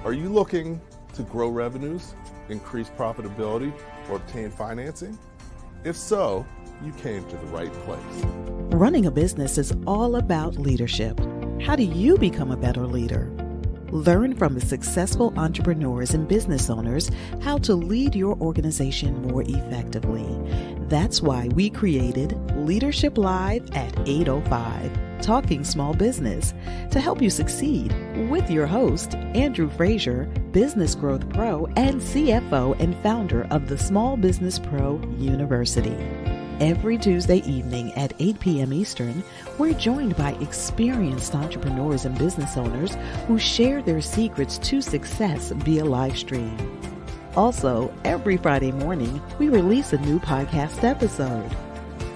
Are you looking to grow revenues, increase profitability, or obtain financing? If so, you came to the right place. Running a business is all about leadership. How do you become a better leader? Learn from the successful entrepreneurs and business owners how to lead your organization more effectively. That's why we created Leadership Live at 8:05, Talking Small Business, to help you succeed with your host, Andrew Frazier, Business Growth Pro and CFO and founder of the Small Business Pro University. Every Tuesday evening at 8 p.m. Eastern, we're joined by experienced entrepreneurs and business owners who share their secrets to success via live stream. Also, every Friday morning, we release a new podcast episode.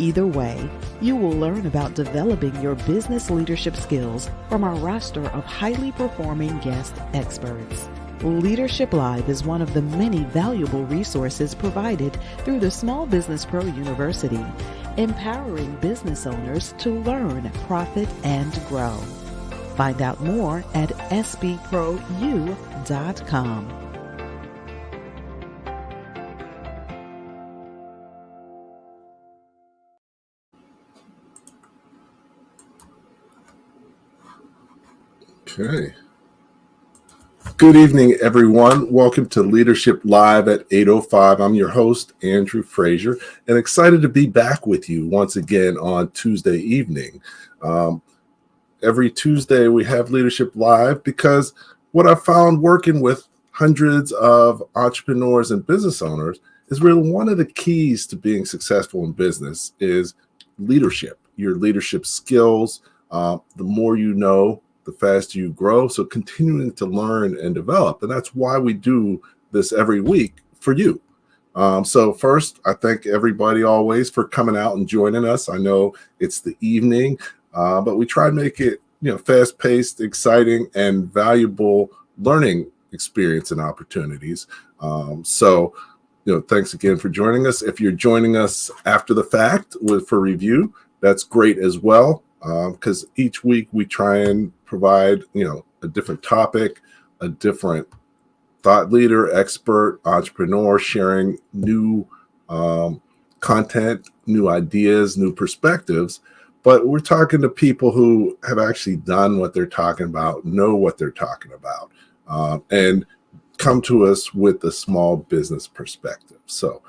Either way, you will learn about developing your business leadership skills from our roster of highly performing guest experts. Leadership Live is one of the many valuable resources provided through the Small Business Pro University, empowering business owners to learn, profit, and grow. Find out more at sbprou.com. Okay. Good evening, everyone. Welcome to Leadership Live at 8:05. I'm your host, Andrew Frazier, and excited to be back with you once again on Tuesday evening. Every Tuesday, we have Leadership Live because what I found working with hundreds of entrepreneurs and business owners is really one of the keys to being successful in business is leadership, your leadership skills. The more you know, the faster you grow. So continuing to learn and develop. And that's why we do this every week for you. So first, I thank everybody always for coming out and joining us. I know it's the evening, but we try to make it, fast-paced, exciting, and valuable learning experience and opportunities. Thanks again for joining us. If you're joining us after the fact for review, that's great as well. Because each week we try and provide, a different topic, a different thought leader, expert, entrepreneur sharing new content, new ideas, new perspectives. But we're talking to people who have actually done what they're talking about, know what they're talking about, and come to us with a small business perspective. So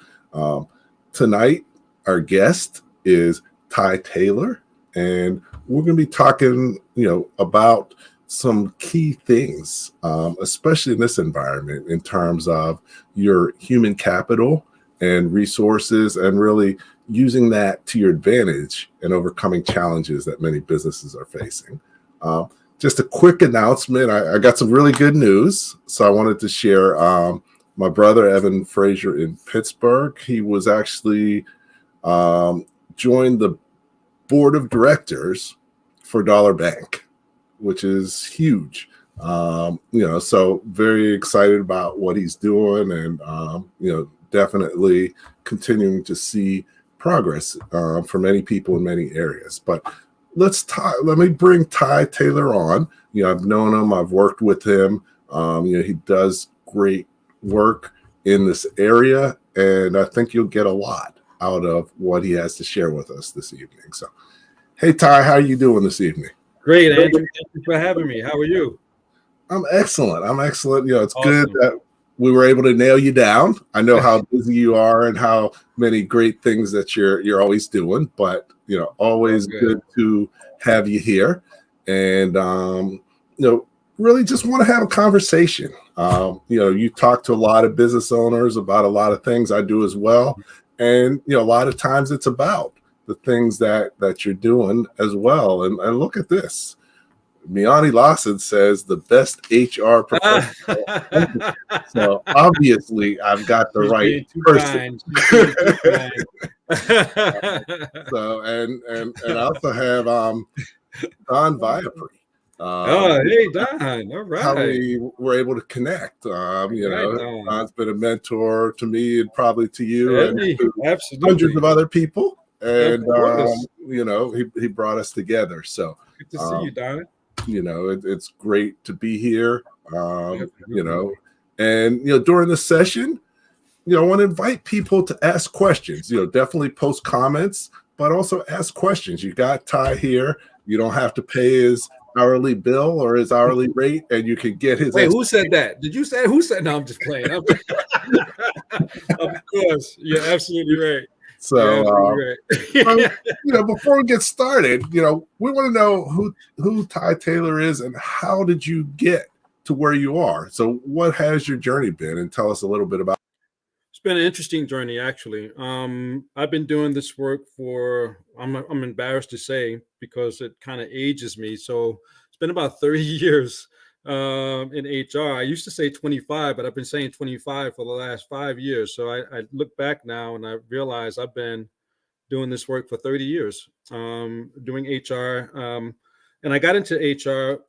tonight, our guest is Tye Taylor. And we're going to be talking, about some key things, especially in this environment, in terms of your human capital and resources, and really using that to your advantage and overcoming challenges that many businesses are facing. Just a quick announcement. I got some really good news. So I wanted to share my brother, Evan Frazier in Pittsburgh. He was actually joined the board of directors for Dollar Bank, which is huge. So very excited about what he's doing, and definitely continuing to see progress for many people in many areas. But let me bring Tye Taylor on. I've known him, I've worked with him. He does great work in this area, and I think you'll get a lot out of what he has to share with us this evening. So, hey, Tye, how are you doing this evening? Great, Andrew. Thank you for having me. How are you? I'm excellent. It's awesome. Good that we were able to nail you down. I know how busy you are and how many great things that you're always doing, but always good to have you here. And really just want to have a conversation. You talk to a lot of business owners about a lot of things. I do as well. And, a lot of times it's about the things that you're doing as well. And look at this. Miani Lawson says the best HR professional. So obviously I've got the right person. And I also have Don Viapri. Hey, Don. All right. How we were able to connect. Don's been a mentor to me and probably to you and to hundreds of other people. And, he brought us together. So good to see you, Don. It's great to be here. You know, and during the session, I want to invite people to ask questions. Definitely post comments, but also ask questions. You got Tye here. You don't have to pay his hourly bill or his hourly rate, and you can get his. Wait, who said that? Did you say who said? No, I'm just playing. Of course, you're absolutely right. So, before we get started, we want to know who Tye Taylor is and how did you get to where you are. So, what has your journey been? And tell us a little bit about. It's been an interesting journey, actually. I've been doing this work for, I'm embarrassed to say, because it kind of ages me. So it's been about 30 years in HR. I used to say 25, but I've been saying 25 for the last 5 years. So I look back now and I realize I've been doing this work for 30 years, doing HR. And I got into HR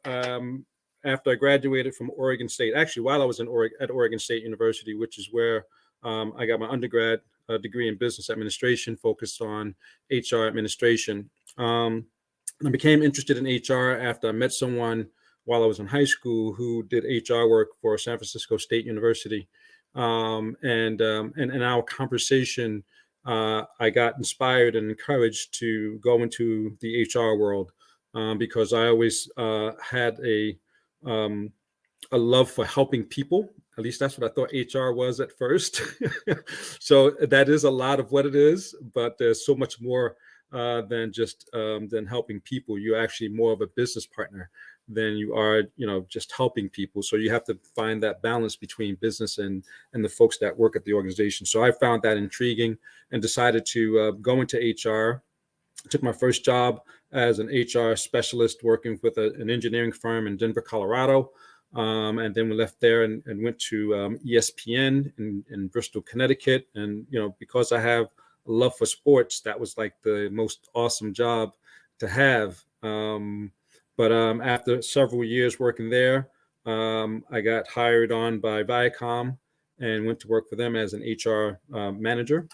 after I graduated from Oregon State. Actually, while I was at Oregon State University, which is where I got my undergrad degree in business administration, focused on HR administration. I became interested in HR after I met someone while I was in high school who did HR work for San Francisco State University. And in our conversation, I got inspired and encouraged to go into the HR world because I always had a love for helping people. At least that's what I thought HR was at first. So that is a lot of what it is, but there's so much more than just than helping people. You're actually more of a business partner than you are, just helping people. So you have to find that balance between business and the folks that work at the organization. So I found that intriguing and decided to go into HR. I took my first job as an HR specialist working with an engineering firm in Denver, Colorado. And then we left there and went to ESPN in Bristol, Connecticut. And, because I have a love for sports, that was like the most awesome job to have. But after several years working there, I got hired on by Viacom and went to work for them as an HR manager.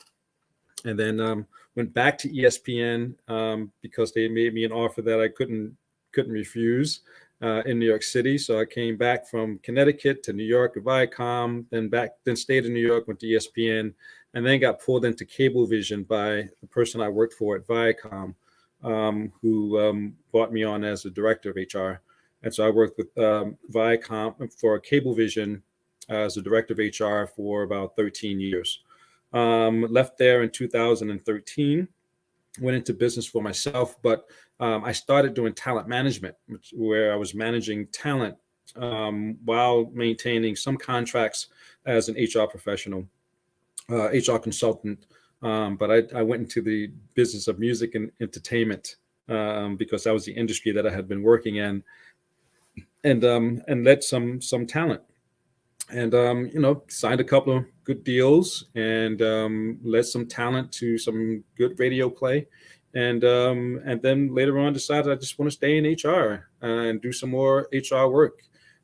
And then went back to ESPN because they made me an offer that I couldn't refuse. In New York City. So I came back from Connecticut to New York at Viacom, then stayed in New York, went to ESPN, and then got pulled into Cablevision by the person I worked for at Viacom, who brought me on as the director of HR. And so I worked with Viacom for Cablevision as the director of HR for about 13 years. Left there in 2013. Went into business for myself, but I started doing talent management, where I was managing talent while maintaining some contracts as an HR professional, HR consultant. But I went into the business of music and entertainment because that was the industry that I had been working in, and led some talent. And, signed a couple of good deals and led some talent to some good radio play. And then later on decided I just want to stay in HR and do some more HR work.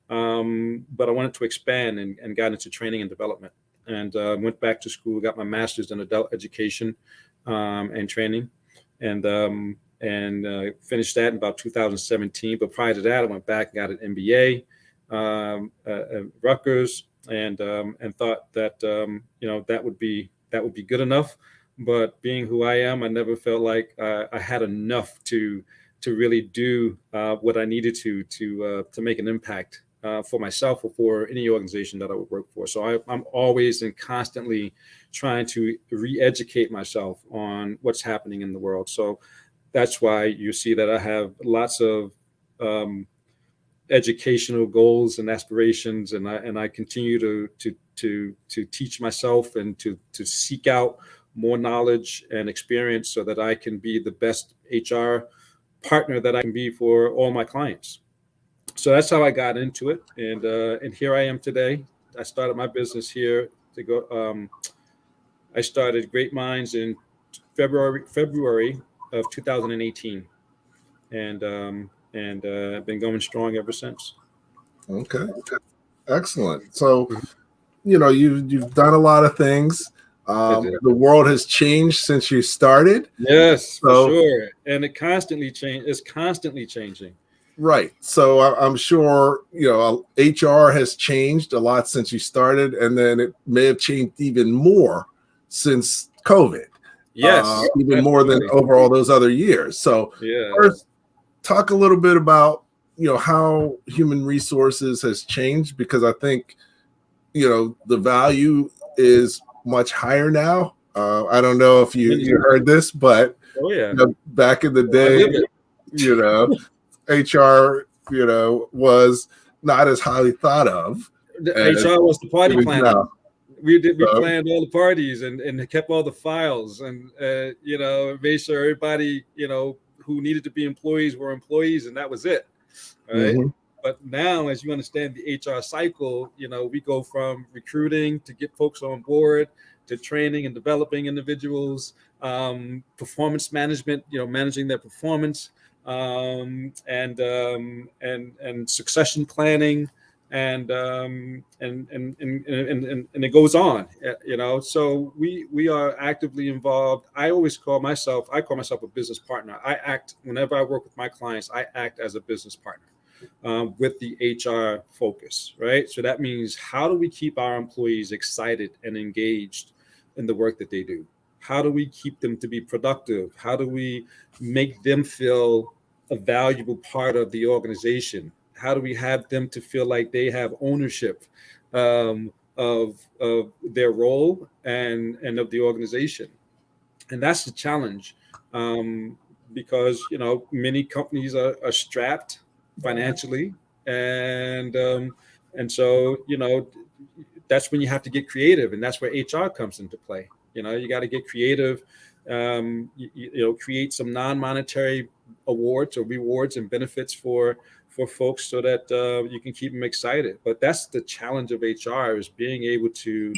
But I wanted to expand and got into training and development and went back to school, got my master's in adult education and training and finished that in about 2017. But prior to that, I went back and got an MBA. Rutgers and thought that that would be good enough, but being who I am, I never felt like I had enough to really do what I needed to make an impact for myself or for any organization that I would work for. So I'm always and constantly trying to re-educate myself on what's happening in the world. So that's why you see that I have lots of educational goals and aspirations, and I continue to teach myself and to seek out more knowledge and experience so that I can be the best HR partner that I can be for all my clients. So that's how I got into it, and here I am today. I started my business here to go. I started Great Minds in February of 2018, and I've been going strong ever since. Okay, excellent. So, you've done a lot of things. The world has changed since you started. Yes, for sure, and it constantly change. It's constantly changing. Right. So I'm sure, HR has changed a lot since you started, and then it may have changed even more since COVID, Yes, even more than absolutely. over all those other years. So Yeah. first, talk a little bit about, how human resources has changed, because I think, the value is much higher now. I don't know if you Tremendously. heard this, but Oh yeah. back in the I day, live it. you know, HR, was not as highly thought of The as HR was the party it is planner. now. We So, planned all the parties and kept all the files and made sure everybody who needed to be employees were employees, and that was it. Right. mhm. But now, as you understand the HR cycle, we go from recruiting to get folks on board to training and developing individuals, performance management, managing their performance, and succession planning, and it goes on. So we are actively involved. I call myself a business partner. I act whenever I work with my clients. I act as a business partner with the HR focus, right? So that means, how do we keep our employees excited and engaged in the work that they do? How do we keep them to be productive? How do we make them feel a valuable part of the organization? How do we have them to feel like they have ownership of their role and of the organization? And that's the challenge, because many companies are strapped financially, and so that's when you have to get creative, and that's where HR comes into play. You got to get creative, create some non-monetary awards or rewards and benefits for folks so that you can keep them excited. But that's the challenge of HR, is being able to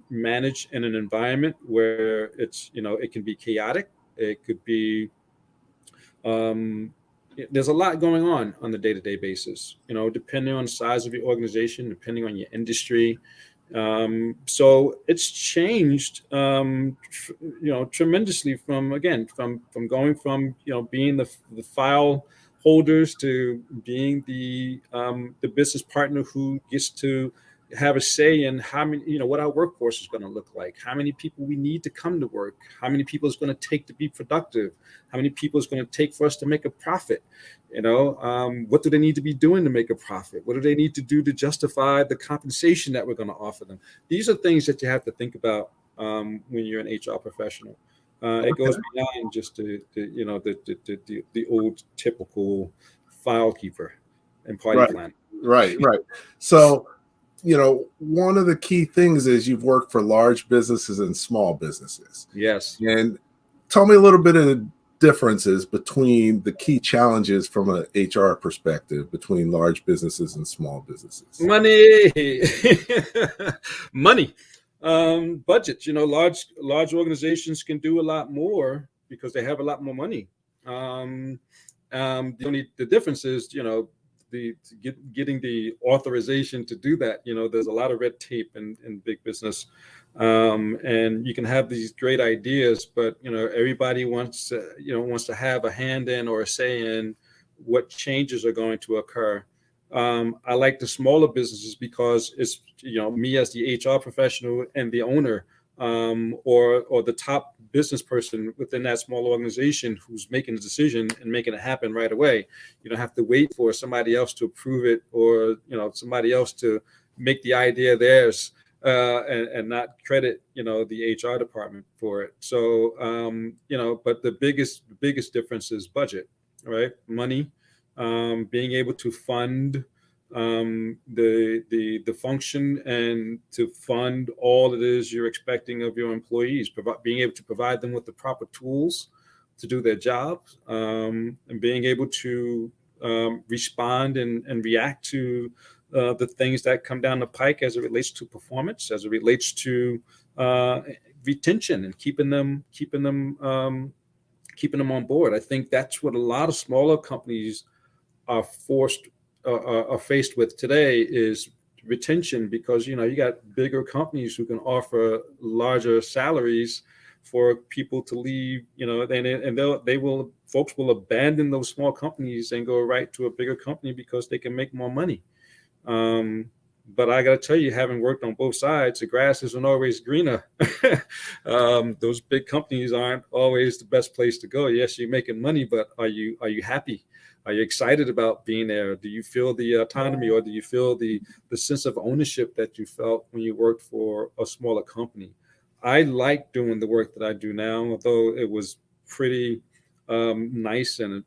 manage in an environment where it can be chaotic. It could be there's a lot going on the day-to-day basis, depending on the size of your organization, depending on your industry. So it's changed, tremendously from going from being the file holders to being the business partner who gets to have a say in how many, what our workforce is going to look like, how many people we need to come to work, how many people it's going to take to be productive, how many people it's going to take for us to make a profit. What do they need to be doing to make a profit? What do they need to do to justify the compensation that we're going to offer them? These are things that you have to think about when you're an HR professional. It goes beyond just the old typical file keeper and party Right, planner. right. So, one of the key things is you've worked for large businesses and small businesses. Yes. And tell me a little bit of the differences between the key challenges from an HR perspective between large businesses and small businesses. Money. Money. Budgets. Large organizations can do a lot more because they have a lot more money. The difference is, getting the authorization to do that. There's a lot of red tape in big business, and you can have these great ideas, but everybody wants to have a hand in or a say in what changes are going to occur. I like the smaller businesses because it's me as the HR professional and the owner, or the top business person within that small organization who's making the decision and making it happen right away. You don't have to wait for somebody else to approve it, or somebody else to make the idea theirs, and not credit the HR department for it. So but the biggest difference is budget, right? Money, being able to fund the function and to fund all it is you're expecting of your employees, being able to provide them with the proper tools to do their jobs, and being able to respond and react to the things that come down the pike as it relates to performance, as it relates to retention and keeping them on board. I think that's what a lot of smaller companies are faced with today, is retention, because you got bigger companies who can offer larger salaries, for people to leave, and folks will abandon those small companies and go right to a bigger company because they can make more money. But I got to tell you, having worked on both sides, the grass isn't always greener. Those big companies aren't always the best place to go. Yes, you're making money, but are you happy? Are you excited about being there? Do you feel the autonomy, or do you feel the sense of ownership that you felt when you worked for a smaller company? I like doing the work that I do now, although it was pretty nice, and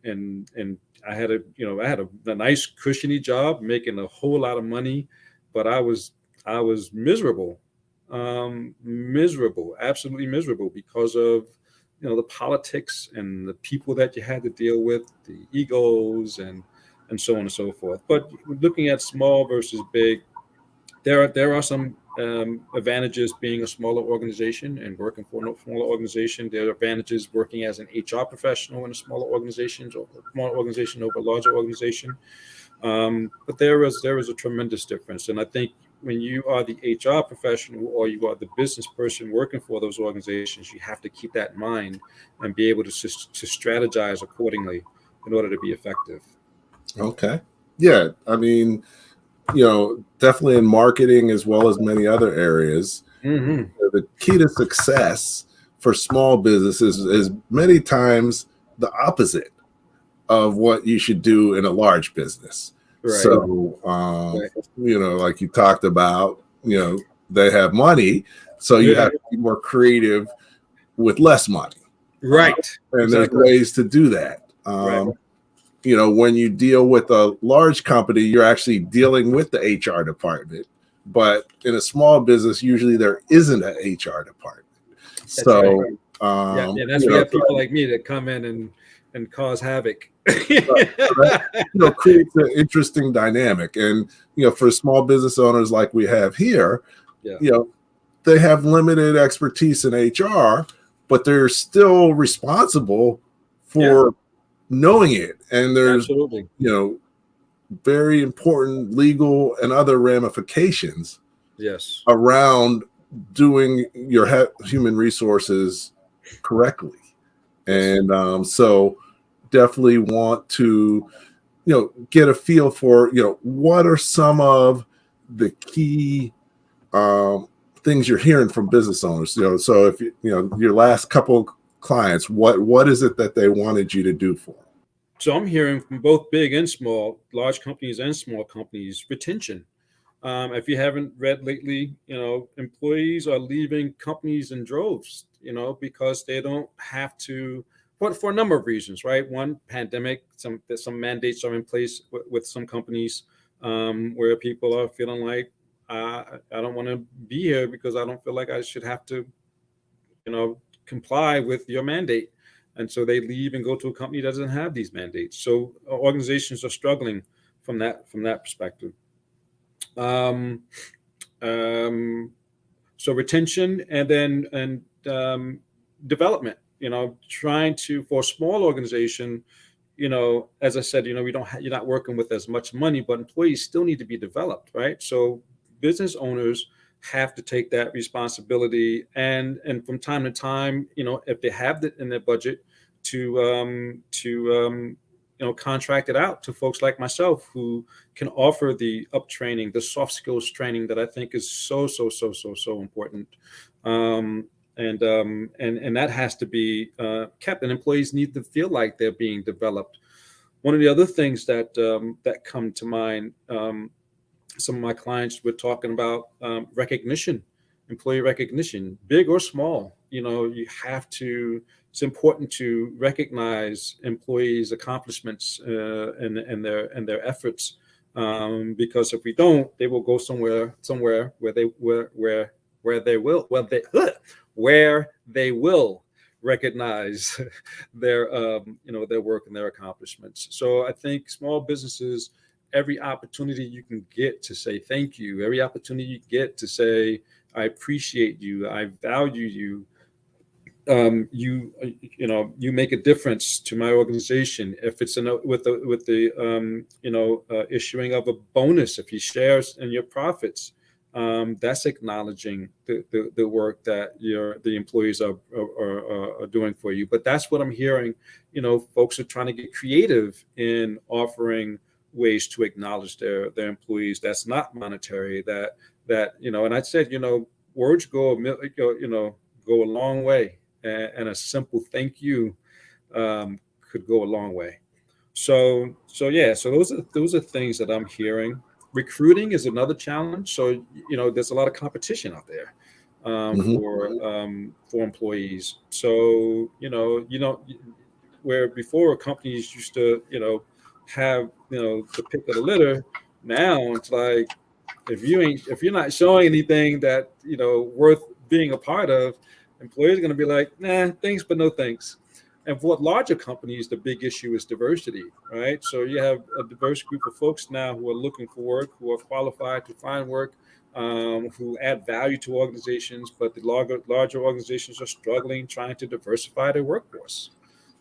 I had a nice cushiony job, making a whole lot of money, but I was miserable, absolutely miserable, because of the politics and the people that you had to deal with, the egos, and so on and so forth. But looking at small versus big, there are some advantages being a smaller organization and working for a smaller organization. There are advantages working as an HR professional in a smaller organization, or a smaller organization over a larger organization. But there is a tremendous difference. And I think when you are the HR professional, or you are the business person working for those organizations, you have to keep that in mind and be able to strategize accordingly in order to be effective. Okay. Yeah. I mean, definitely in marketing as well as many other areas, the key to success for small businesses is many times the opposite of what you should do in a large business. Right. So, like you talked about, they have money, so you have to be more creative with less money. Right. And exactly. There's ways to do that. Right. When you deal with a large company, you're actually dealing with the HR department. But in a small business, usually there isn't an HR department. That's so, right. That's where you have people like me that come in and cause havoc. That, creates an interesting dynamic. And, for small business owners like we have here, they have limited expertise in HR, but they're still responsible for knowing it. And there's, absolutely, very important legal and other ramifications around doing your human resources correctly. And so definitely want to, get a feel for, what are some of the key things you're hearing from business owners. So if your last couple clients, what is it that they wanted you to do for them? So I'm hearing from both big and small, large companies and small companies, retention. If you haven't read lately, employees are leaving companies in droves, because they don't have to, for a number of reasons, right? One, pandemic, some mandates are in place with some companies where people are feeling like, I don't want to be here because I don't feel like I should have to, comply with your mandate. And so they leave and go to a company that doesn't have these mandates. So organizations are struggling from that perspective. So retention, and then development. Trying to, for a small organization, as I said, you're not working with as much money, but employees still need to be developed, right? So business owners have to take that responsibility, and from time to time, if they have it in their budget, to contract it out to folks like myself who can offer the up training, the soft skills training that I think is so important. And that has to be kept, and employees need to feel like they're being developed. One of the other things that come to mind, some of my clients were talking about recognition, employee recognition, big or small. You have to. It's important to recognize employees' accomplishments and their efforts, because if we don't, they will go somewhere where they will recognize their work and their accomplishments. So I think small businesses, every opportunity you can get to say thank you, every opportunity you get to say I appreciate you, I value you. You make a difference to my organization. If it's with the issuing of a bonus, if you share in your profits, that's acknowledging the work that the employees are doing for you. But that's what I'm hearing. Folks are trying to get creative in offering ways to acknowledge their employees. That's not monetary. And I said, words go a long way, and a simple thank you could go a long way. So yeah, so those are things that I'm hearing. Recruiting is another challenge. So there's a lot of competition out there Mhm. for employees. So where before companies used to have the pick of the litter. Now it's like if you're not showing anything that worth being a part of, employers are going to be like, nah, thanks, but no thanks. And for larger companies, the big issue is diversity, right? So you have a diverse group of folks now who are looking for work, who are qualified to find work, who add value to organizations, but the larger organizations are struggling trying to diversify their workforce.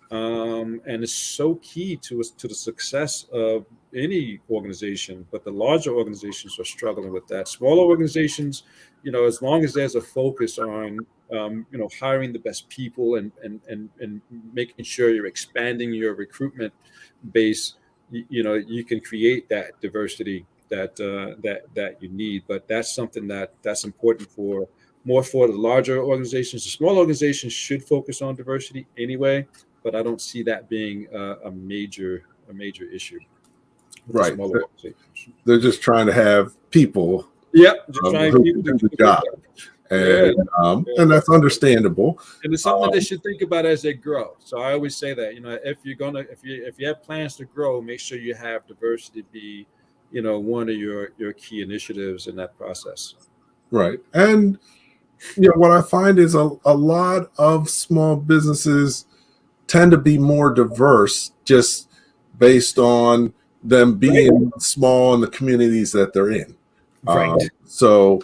And it's so key to the success of any organization. But the larger organizations are struggling with that. Smaller organizations, as long as there's a focus on hiring the best people and making sure you're expanding your recruitment base, you can create that diversity that you need. But that's something that's important more for the larger organizations. The small organizations should focus on diversity anyway, but I don't see that being a major issue with the Right. smaller organizations. They're just trying to have people Yep, just trying who people can to do the do job, it. Yeah, yeah. and that's understandable. And it's something that they should think about as they grow. So I always say that if you have plans to grow, make sure you have diversity be one of your key initiatives in that process. Right. And what I find is a lot of small businesses tend to be more diverse just based on them Right. being small in the communities that they're in. Right. So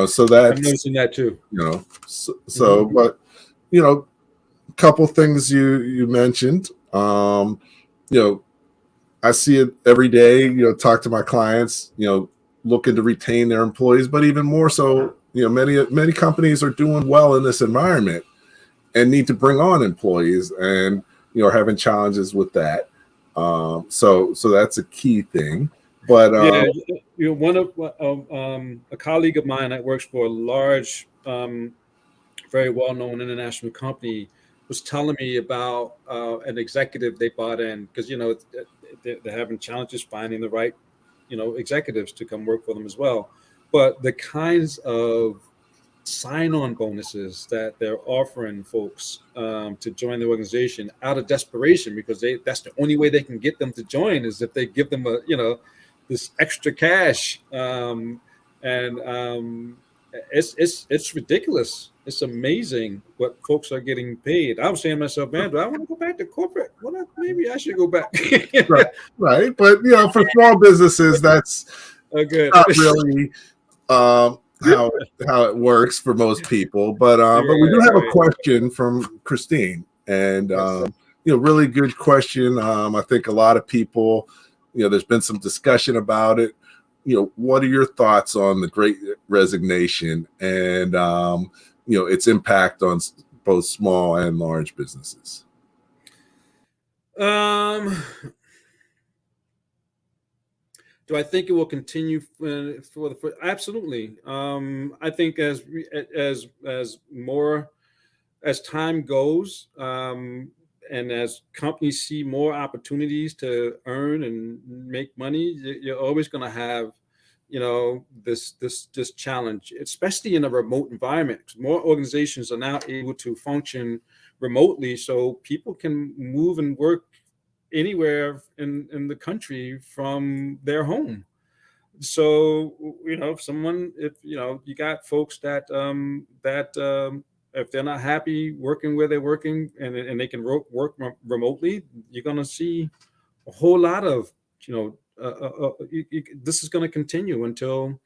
so I'm that's noticing that too. but a couple things you mentioned. I see it every day. Talk to my clients. Looking to retain their employees, but even more so, many companies are doing well in this environment and need to bring on employees, and are having challenges with that. So that's a key thing. But Yeah, one of a colleague of mine that works for a large, very well-known international company was telling me about an executive they brought in because they're having challenges finding the right executives to come work for them as well. But the kinds of sign-on bonuses that they're offering folks to join the organization out of desperation because that's the only way they can get them to join is if they give them this extra cash, and it's ridiculous. It's amazing what folks are getting paid. I was saying to myself, man, do I want to go back to corporate? Well, maybe I should go back. right. But for small businesses, that's Okay. not really how it works for most people. But we do have a question from Christine, and really good question. I think a lot of people, there's been some discussion about it. What are your thoughts on the Great Resignation and its impact on both small and large businesses? Do I think it will continue for absolutely? I think as time goes, and as companies see more opportunities to earn and make money, you're always going to have, this challenge, especially in a remote environment. More organizations are now able to function remotely, so people can move and work anywhere in the country from their home. So if you got folks that if they're not happy working where they're working and they can work remotely, you're going to see a whole lot of this is going to continue until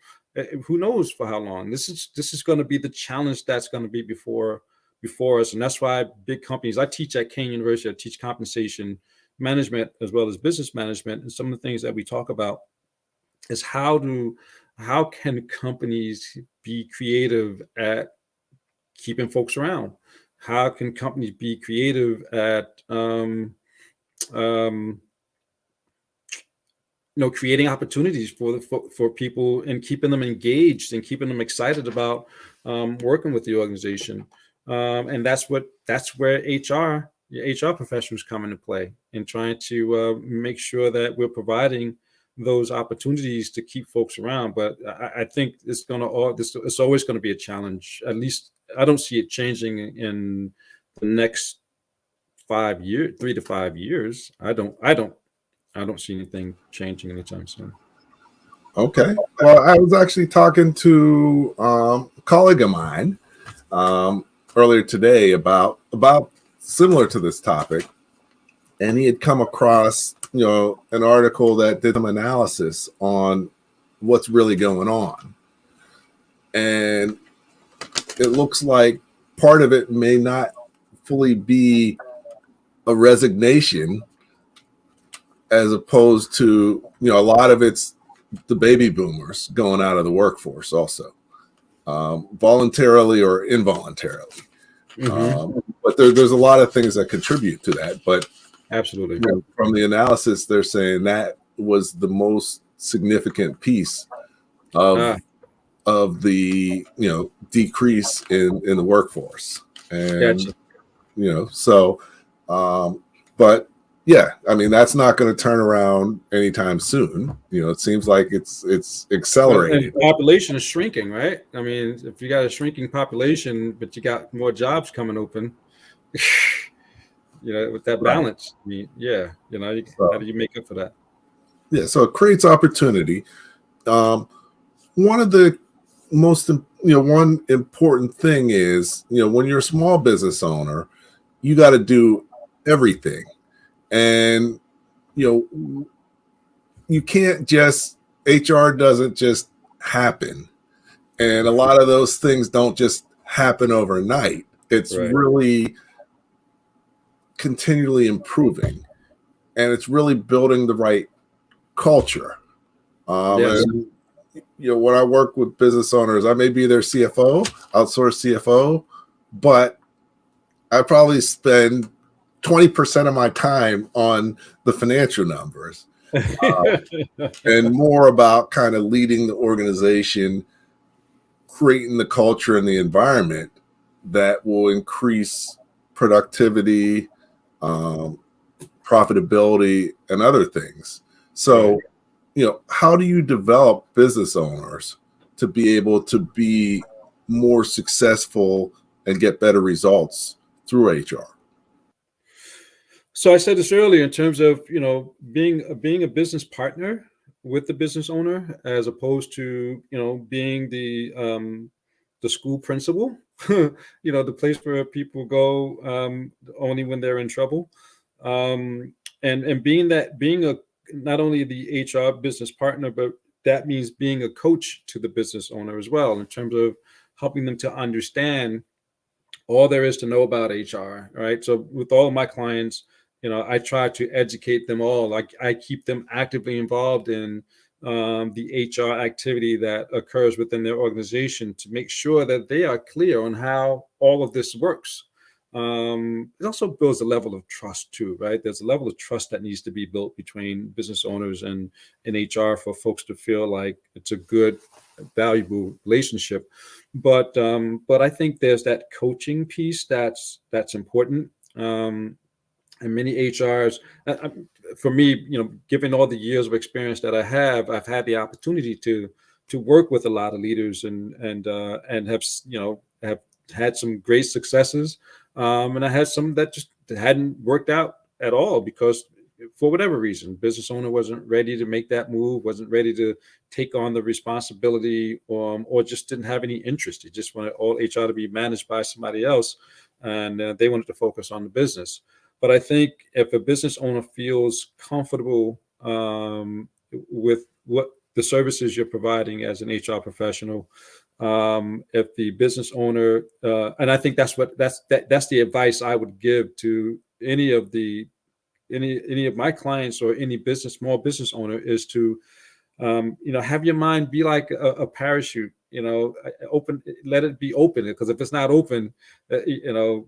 who knows for how long. This is going to be the challenge that's going to be before us, and that's why big companies. I teach at Kean University. I teach compensation management as well as business management, and some of the things that we talk about is how to how can companies be creative at keeping folks around? How can companies be creative at um, creating opportunities for people and keeping them engaged and keeping them excited about working with the organization? And that's where HR professionals come into play, and trying to make sure that we're providing those opportunities to keep folks around. But I think it's always going to be a challenge. At least I don't see it changing in the next 5 years, 3 to 5 years. I don't see anything changing anytime soon. Okay. Well, I was actually talking to a colleague of mine earlier today about similar to this topic, and he had come across an article that did some analysis on what's really going on, and it looks like part of it may not fully be a resignation, as opposed to a lot of it's the baby boomers going out of the workforce also, voluntarily or involuntarily. But there's a lot of things that contribute to that. But absolutely, from the analysis, they're saying that was the most significant piece of the decrease in the workforce. And gotcha. So but yeah, I mean, that's not going to turn around anytime soon. It seems like it's accelerating. And population is shrinking, right? I mean, if you got a shrinking population, but you got more jobs coming open, with that balance, I mean, how do you make up for that? Yeah, so it creates opportunity. One of the most, one important thing is, when you're a small business owner, you got to do everything. And, you can't just, HR doesn't just happen. And a lot of those things don't just happen overnight. It's really continually improving, and it's really building the right culture. And, when I work with business owners, I may be their CFO, outsourced CFO, but I probably spend 20% of my time on the financial numbers, and more about kind of leading the organization, creating the culture and the environment that will increase productivity, profitability, and other things. So, how do you develop business owners to be able to be more successful and get better results through HR? So I said this earlier in terms of being a business partner with the business owner, as opposed to being the school principal, the place where people go only when they're in trouble, and being not only the HR business partner, but that means being a coach to the business owner as well, in terms of helping them to understand all there is to know about HR. Right. So with all of my clients, I try to educate them all. I keep them actively involved in the HR activity that occurs within their organization, to make sure that they are clear on how all of this works. It also builds a level of trust too, right? There's a level of trust that needs to be built between business owners and HR for folks to feel like it's a good, valuable relationship. But I think there's that coaching piece that's important. And many HRs, for me, given all the years of experience that I have, I've had the opportunity to work with a lot of leaders and have had some great successes, and I had some that just hadn't worked out at all, because for whatever reason, business owner wasn't ready to make that move, wasn't ready to take on the responsibility, or just didn't have any interest. He just wanted all HR to be managed by somebody else, and they wanted to focus on the business. But I think if a business owner feels comfortable with what the services you're providing as an HR professional, if the business owner, and I think that's the advice I would give to any of my clients or any small business owner, is to Have your mind be like a parachute, open, let it be open, because if it's not open,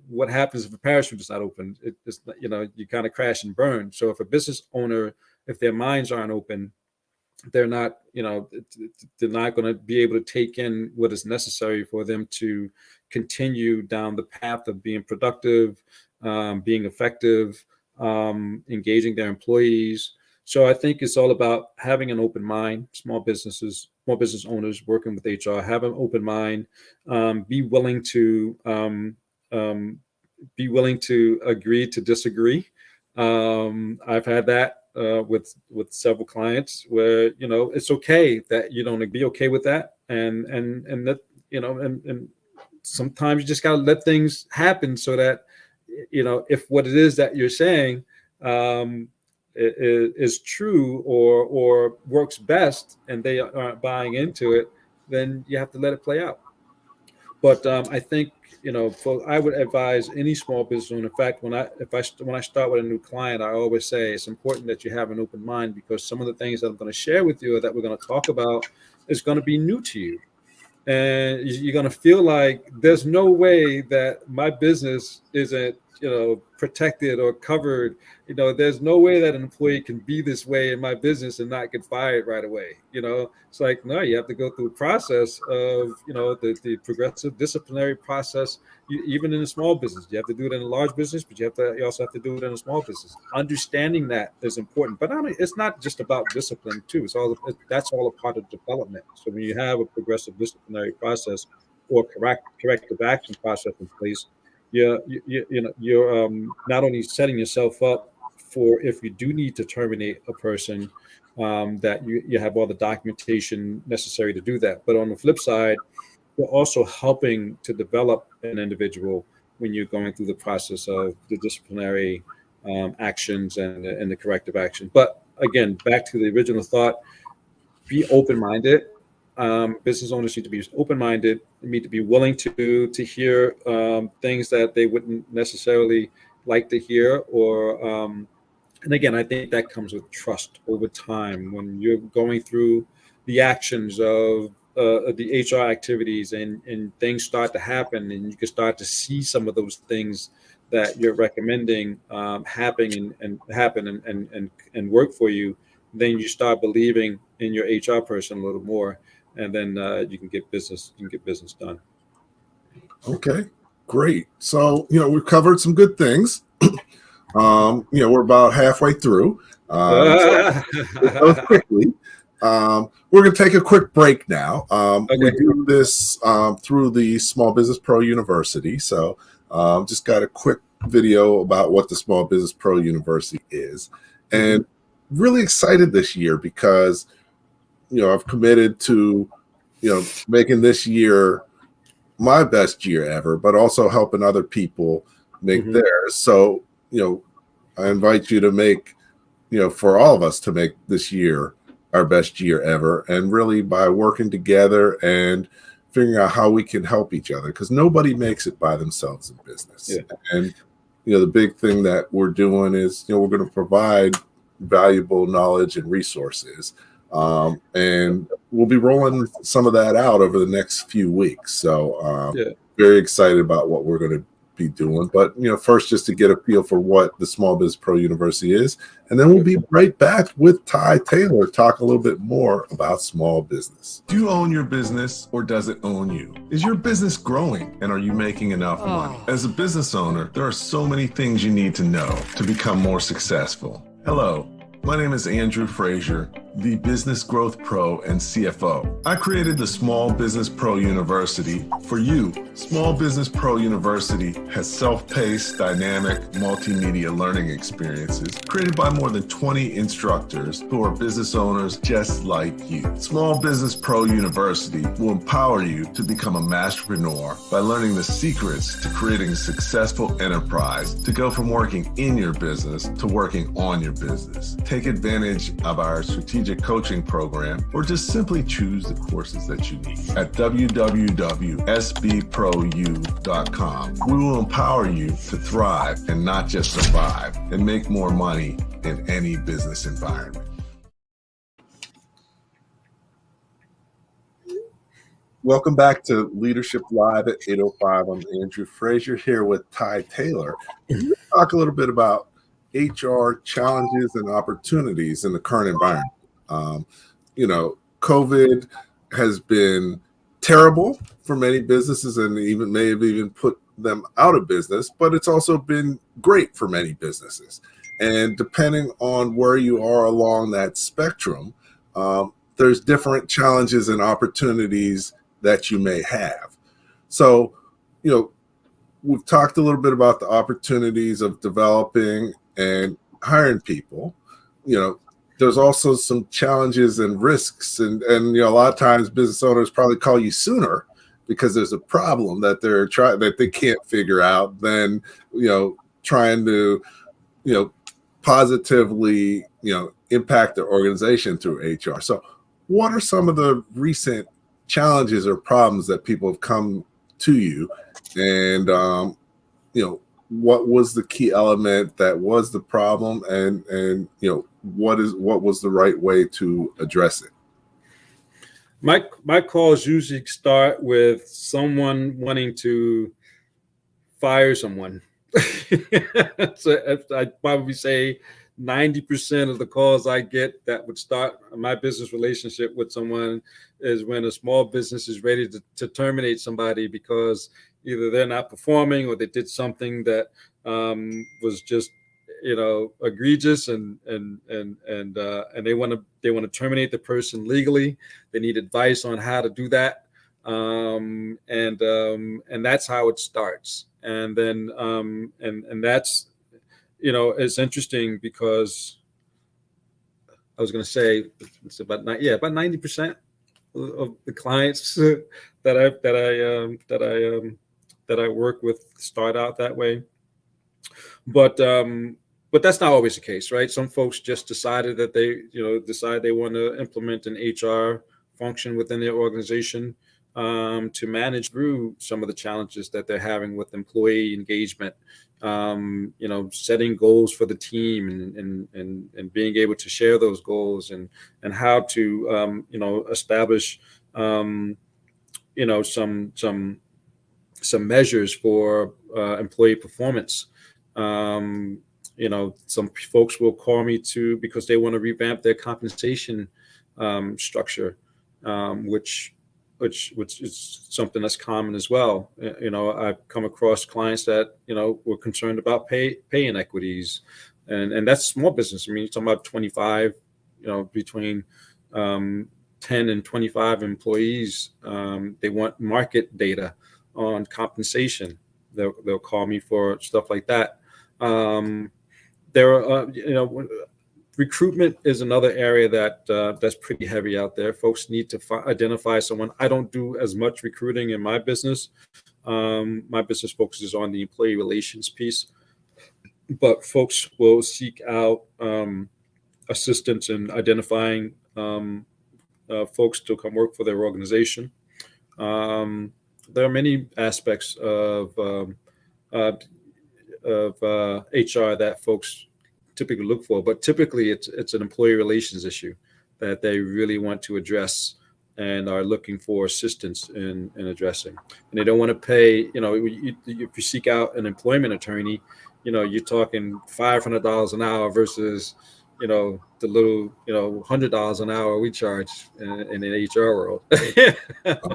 what happens if a parachute is not open? It's, you kind of crash and burn. So if a business owner, if their minds aren't open, they're not going to be able to take in what is necessary for them to continue down the path of being productive, being effective, engaging their employees. So I think it's all about having an open mind. Small business owners working with HR, have an open mind, be willing to agree to disagree. I've had that with several clients where it's okay that you don't be okay with that, and that and sometimes you just got to let things happen so that if what it is that you're saying is true or works best and they aren't buying into it, then you have to let it play out. But I think I would advise any small business owner. In fact, when I start with a new client, I always say it's important that you have an open mind, because some of the things that I'm going to share with you or that we're going to talk about is going to be new to you, and you're going to feel like there's no way that my business isn't protected or covered. There's no way that an employee can be this way in my business and not get fired right away. It's like, no, you have to go through a process of, the progressive disciplinary process, even in a small business. You have to do it in a large business, but you also have to do it in a small business. Understanding that is important, but it's not just about discipline too. That's all a part of development. So when you have a progressive disciplinary process or corrective action process in place, you're not only setting yourself up for if you do need to terminate a person, that you have all the documentation necessary to do that. But on the flip side, you're also helping to develop an individual when you're going through the process of the disciplinary actions and the corrective action. But again, back to the original thought, be open-minded. Business owners need to be open-minded, need to be willing to hear things that they wouldn't necessarily like to hear, or and again, I think that comes with trust over time. When you're going through the actions of the HR activities and things start to happen, and you can start to see some of those things that you're recommending happen and work for you, then you start believing in your HR person a little more. And then you can get business done. Okay, great. So, we've covered some good things. We're about halfway through. So it goes quickly. We're going to take a quick break now. Okay. We do this through the Small Business Pro University. So just got a quick video about what the Small Business Pro University is. And really excited this year because I've committed to, making this year my best year ever, but also helping other people make theirs. So, I invite you to make, for all of us to make this year our best year ever. And really by working together and figuring out how we can help each other, because nobody makes it by themselves in business. Yeah. And, the big thing that we're doing is, we're going to provide valuable knowledge and resources. And we'll be rolling some of that out over the next few weeks. So very excited about what we're going to be doing. But, first, just to get a feel for what the Small Business Pro University is. And then we'll be right back with Tye Taylor, talk a little bit more about small business. Do you own your business, or does it own you? Is your business growing, and are you making enough money? As a business owner, there are so many things you need to know to become more successful. Hello. My name is Andrew Frazier, the Business Growth Pro and CFO. I created the Small Business Pro University for you. Small Business Pro University has self-paced, dynamic, multimedia learning experiences created by more than 20 instructors who are business owners just like you. Small Business Pro University will empower you to become a masterpreneur by learning the secrets to creating a successful enterprise, to go from working in your business to working on your business. Take advantage of our strategic coaching program, or just simply choose the courses that you need at www.sbprou.com. We will empower you to thrive and not just survive, and make more money in any business environment. Welcome back to Leadership Live at 8:05. I'm Andrew Frazier here with Tye Taylor. And we're going to talk a little bit about HR challenges and opportunities in the current environment. COVID has been terrible for many businesses and even may have even put them out of business, but it's also been great for many businesses. And depending on where you are along that spectrum, there's different challenges and opportunities that you may have. So, we've talked a little bit about the opportunities of developing and hiring people. There's also some challenges and risks, and a lot of times business owners probably call you sooner because there's a problem that that they can't figure out than trying to positively impact their organization through HR. So what are some of the recent challenges or problems that people have come to you, and what was the key element that was the problem, and what was the right way to address it? My calls usually start with someone wanting to fire someone. So I'd probably say 90% of the calls I get that would start my business relationship with someone is when a small business is ready to terminate somebody because either they're not performing or they did something that was just egregious, and they want to terminate the person legally. They need advice on how to do that, and that's how it starts. And then and that's it's interesting because I was going to say it's about 90% of the clients that I work with start out that way. But that's not always the case, right? Some folks just decided that they want to implement an HR function within their organization to manage through some of the challenges that they're having with employee engagement, setting goals for the team and being able to share those goals and how to establish some measures for employee performance. Some folks will call me because they want to revamp their compensation structure, which is something that's common as well. I've come across clients that were concerned about pay inequities, and that's small business. I mean, you're talking about 25, between 10 and 25 employees. They want market data on compensation. They'll call me for stuff like that. There are, recruitment is another area that's pretty heavy out there. Folks need to identify someone. I don't do as much recruiting in my business. My business focuses on the employee relations piece, but folks will seek out assistance in identifying folks to come work for their organization. There are many aspects of HR that folks typically look for, but typically it's an employee relations issue that they really want to address and are looking for assistance in addressing. And they don't want to pay, if you seek out an employment attorney, you're talking $500 an hour versus, the little, $100 an hour we charge in the HR world.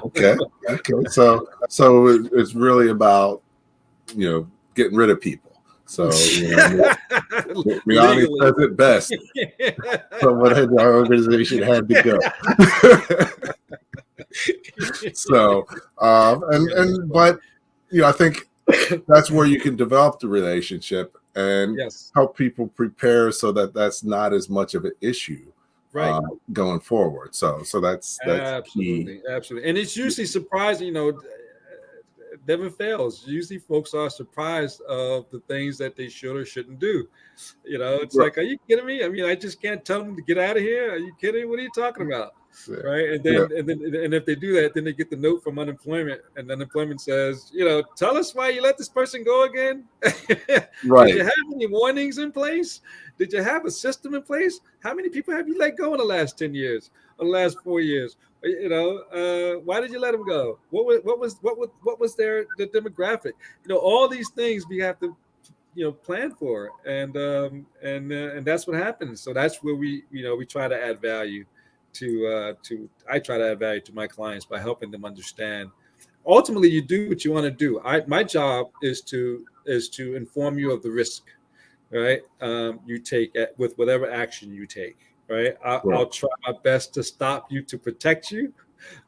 Okay. So it's really about, getting rid of people. So, Rihanna says it best. Someone in our organization had to go. So, but I think that's where you can develop the relationship and help people prepare so that that's not as much of an issue, right, going forward. So that's absolutely key. Absolutely, and it's usually surprising. Never fails. Usually folks are surprised of the things that they should or shouldn't do. It's like, are you kidding me? I mean, I just can't tell them to get out of here. Are you kidding? What are you talking about? right? And if they do that, then they get the note from unemployment, and unemployment says, tell us why you let this person go again. Right. Did you have any warnings in place? Did you have a system in place? How many people have you let go in the last 10 years or the last 4 years? Why did you let them go? What was the demographic? All these things we have to plan for, and that's what happens. So that's where we try to add value I try to add value to my clients by helping them understand. Ultimately, you do what you want to do. My job is to inform you of the risk, right? You take with whatever action you take, right? I'll try my best to stop you, to protect you,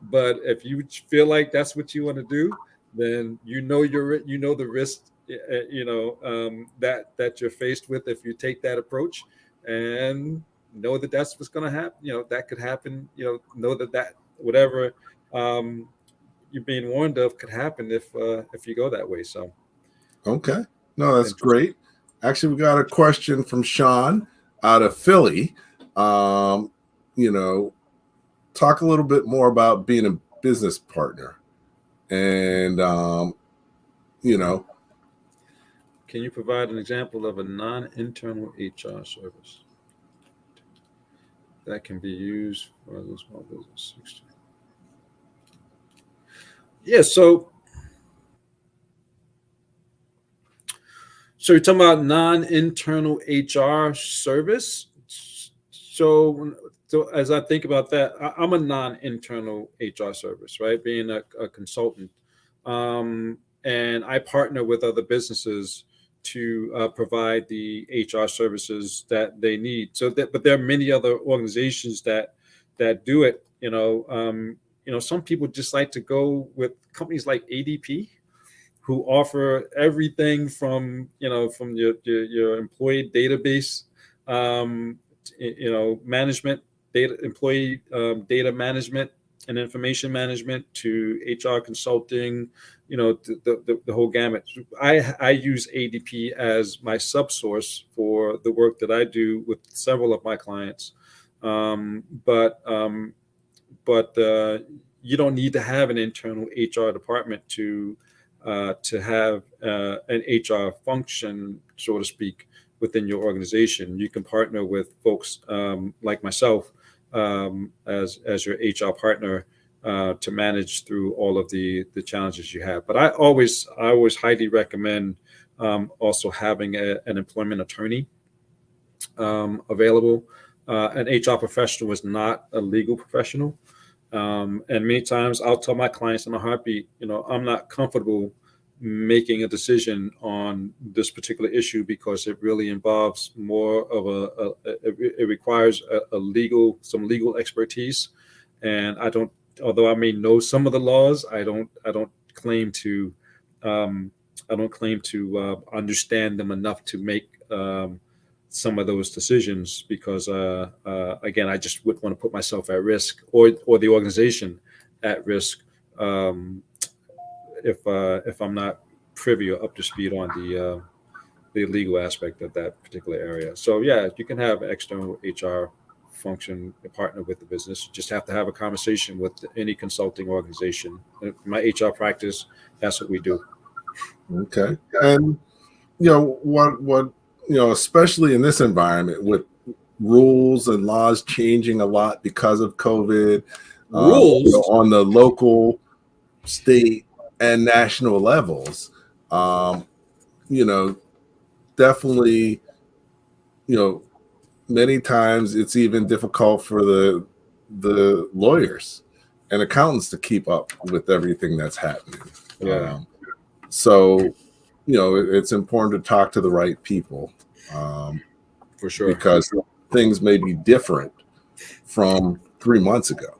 but if you feel like that's what you want to do, then the risk that you're faced with if you take that approach, and know that that's what's going to happen. That could happen. Know that whatever you're being warned of could happen if you go that way. So okay, no, that's great. Actually, we got a question from Sean out of Philly. Talk a little bit more about being a business partner, and can you provide an example of a non-internal HR service that can be used for the small business? Yeah, so you're talking about non-internal HR service. So as I think about that, I'm a non-internal HR service, right? Being a consultant, and I partner with other businesses to provide the HR services that they need. But there are many other organizations that do it. Some people just like to go with companies like ADP, who offer everything from your employee database, management, employee data management and information management, to HR consulting, the whole gamut. I use ADP as my subsource for the work that I do with several of my clients, but you don't need to have an internal HR department to have an HR function, so to speak, within your organization. You can partner with folks like myself as your HR partner to manage through all of the challenges you have. But I always highly recommend also having an employment attorney available. An HR professional is not a legal professional. And many times I'll tell my clients in a heartbeat, I'm not comfortable making a decision on this particular issue because it really involves more of it requires some legal expertise. And although I may know some of the laws, I don't claim to understand them enough to make some of those decisions, because again, I just wouldn't want to put myself at risk or the organization at risk if I'm not privy or up to speed on the legal aspect of that particular area. So yeah, you can have external HR function partner with the business. You just have to have a conversation with any consulting organization. In my HR practice, that's what we do. Okay. And what especially in this environment with rules and laws changing a lot because of COVID, rules on the local, state, and national levels, definitely, many times it's even difficult for the lawyers and accountants to keep up with everything that's happening. Yeah. So, it's important to talk to the right people, for sure, because things may be different from 3 months ago.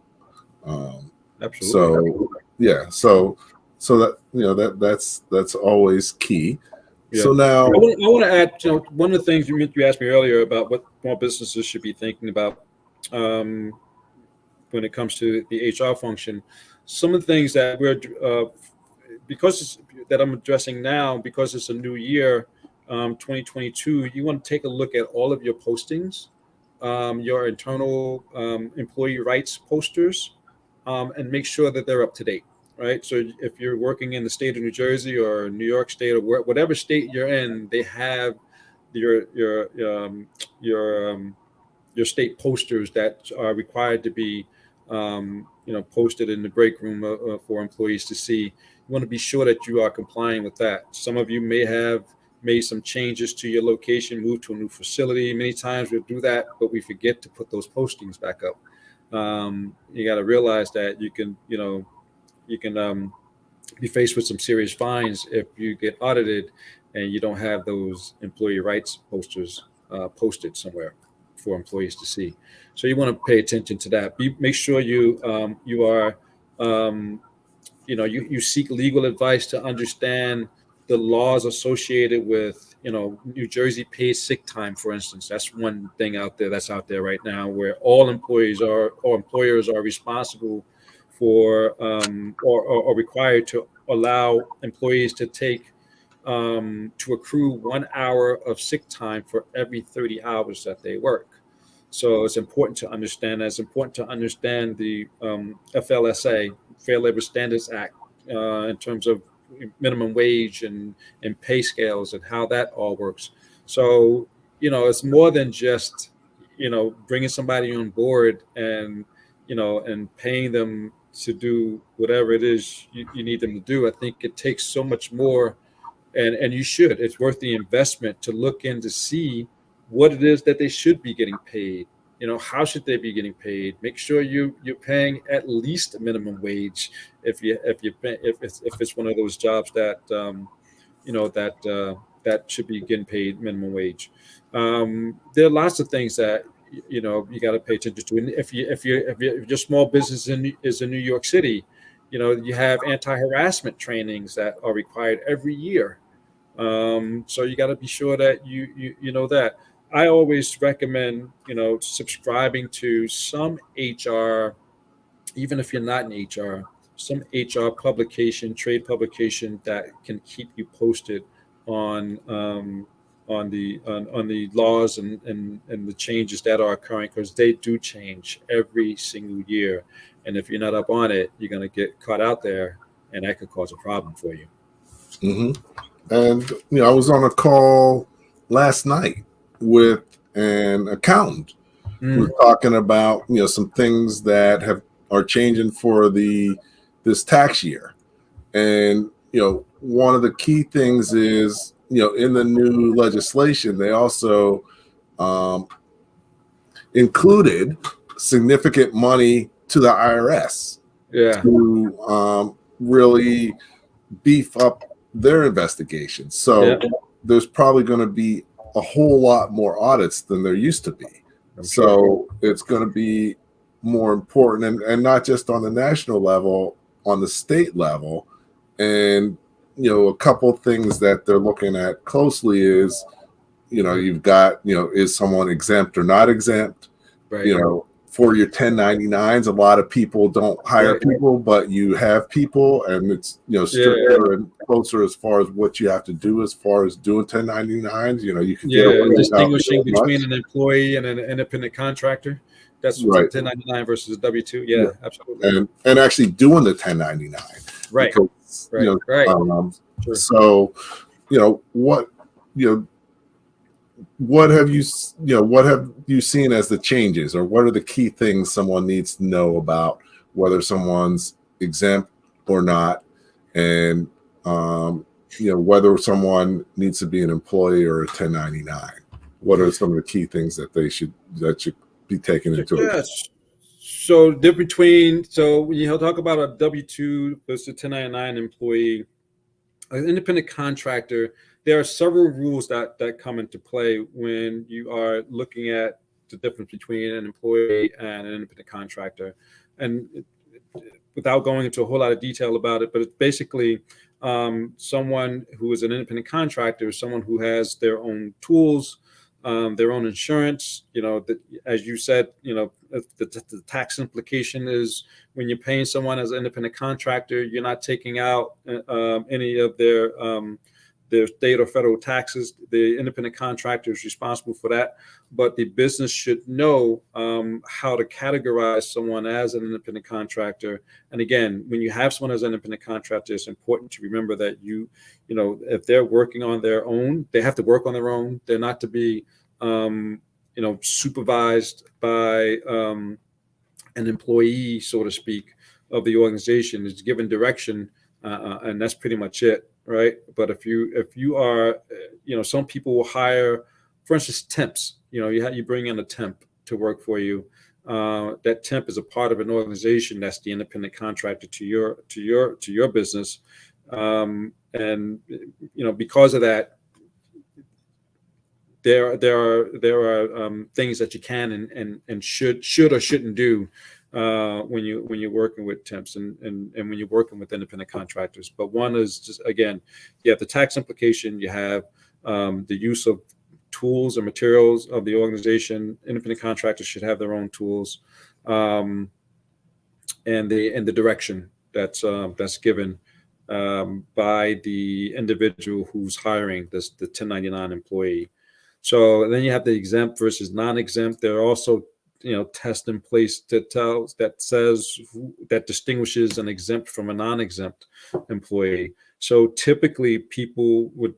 Absolutely. So yeah, so that that's always key. Yeah. So now I want to add, one of the things you asked me earlier about what small businesses should be thinking about when it comes to the HR function. Some of the things that that I'm addressing now, because it's a new year, 2022, you want to take a look at all of your postings your internal employee rights posters, and make sure that they're up to date. Right. So if you're working in the state of New Jersey or New York State or whatever state you're in, they have your your um, your your state posters that are required to be posted in the break room for employees to see. You want to be sure that you are complying with that. Some of you may have made some changes to your location, moved to a new facility. Many times we'll do that, but we forget to put those postings back up. You got to realize that you can be faced with some serious fines if you get audited and you don't have those employee rights posters posted somewhere for employees to see. So you want to pay attention to that. Make sure you are you seek legal advice to understand the laws associated with New Jersey paid sick time, for instance. That's one thing that's out there right now, where all employers are responsible for or required to allow employees to take to accrue 1 hour of sick time for every 30 hours that they work. So it's important to understand that. It's important to understand the FLSA, Fair Labor Standards Act, in terms of minimum wage and pay scales and how that all works. So, it's more than just, bringing somebody on board and paying them to do whatever it is you need them to do. I think it takes so much more, and you should. It's worth the investment to look in to see what it is that they should be getting paid. How should they be getting paid? Make sure you're paying at least a minimum wage if it's one of those jobs that that should be getting paid minimum wage. There are lots of things that you got to pay attention to. And if your small business is in New York City, you have anti-harassment trainings that are required every year. So you got to be sure that you know that. I always recommend, subscribing to some HR, even if you're not in HR, some HR publication, trade publication that can keep you posted on the laws and the changes that are occurring, because they do change every single year. And if you're not up on it, you're going to get caught out there, and that could cause a problem for you. Mm-hmm. And I was on a call last night with an accountant who was talking about some things that are changing for this tax year. And one of the key things is in the new legislation they also included significant money to the IRS to really beef up their investigation. So there's probably going to be a whole lot more audits than there used to be. So it's going to be more important, and not just on the national level, on the state level. And a couple of things that they're looking at closely is you've got is someone exempt or not exempt, right? For your 1099s, a lot of people don't hire people, but you have people, and it's stricter and closer as far as what you have to do as far as doing 1099s. You can get away distinguishing between an employee and an independent contractor. That's right. 1099 versus a W-2. Yeah, absolutely. And actually doing the 1099. Right. Because, Sure. So, what have you seen as the changes, or what are the key things someone needs to know about whether someone's exempt or not, and whether someone needs to be an employee or a 1099? What are some of the key things that should be taken into account? So when you talk about a W-2 versus a 1099 employee, an independent contractor, there are several rules that come into play when you are looking at the difference between an employee and an independent contractor. And without going into a whole lot of detail about it, but it's basically someone who is an independent contractor, someone who has their own tools, their own insurance. As you said, the tax implication is when you're paying someone as an independent contractor, you're not taking out any of their state or federal taxes. The independent contractor is responsible for that, but the business should know how to categorize someone as an independent contractor. And again, when you have someone as an independent contractor, it's important to remember that if they're working on their own, they have to work on their own. They're not to be, supervised by an employee, so to speak, of the organization. Is given direction, and that's pretty much it. Right. But if you are, some people will hire, for instance, temps. You bring in a temp to work for you. That temp is a part of an organization that's the independent contractor to your business. And because of that, there are things that you can and should or shouldn't do when you're working with temps and when you're working with independent contractors. But one is just, again, you have the tax implication, you have the use of tools and materials of the organization. Independent contractors should have their own tools, and the direction that's given by the individual who's hiring the 1099 employee. So then you have the exempt versus non-exempt. There are also test in place that distinguishes an exempt from a non-exempt employee. So typically people would,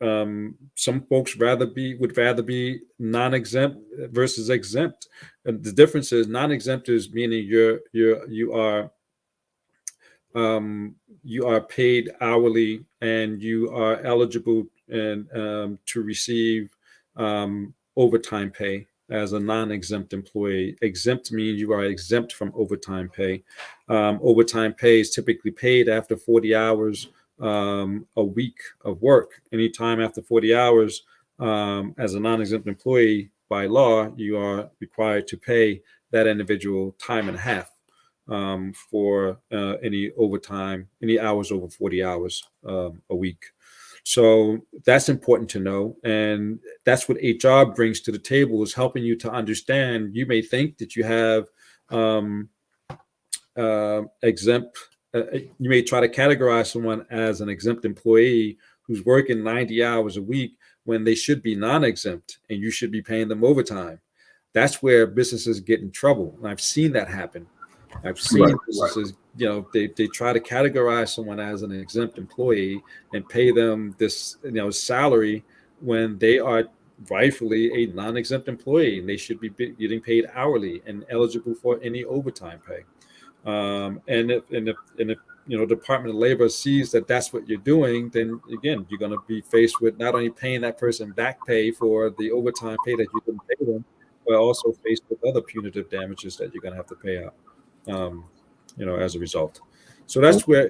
some folks would rather be non-exempt versus exempt. And the difference is non-exempt is meaning you are paid hourly and you are eligible and to receive overtime pay as a non-exempt employee. Exempt means you are exempt from overtime pay. Overtime pay is typically paid after 40 hours a week of work. Anytime after 40 hours, as a non-exempt employee, by law, you are required to pay that individual time and a half for any overtime, any hours over 40 hours a week. So that's important to know. And that's what HR brings to the table, is helping you to understand. You may think that you have exempt, you may try to categorize someone as an exempt employee who's working 90 hours a week when they should be non-exempt and you should be paying them overtime. That's where businesses get in trouble. And I've seen that happen. I've seen businesses, they try to categorize someone as an exempt employee and pay them this, salary when they are rightfully a non-exempt employee and they should be getting paid hourly and eligible for any overtime pay. And if Department of Labor sees that that's what you're doing, then again, you're going to be faced with not only paying that person back pay for the overtime pay that you didn't pay them, but also faced with other punitive damages that you're going to have to pay out. As a result. So that's where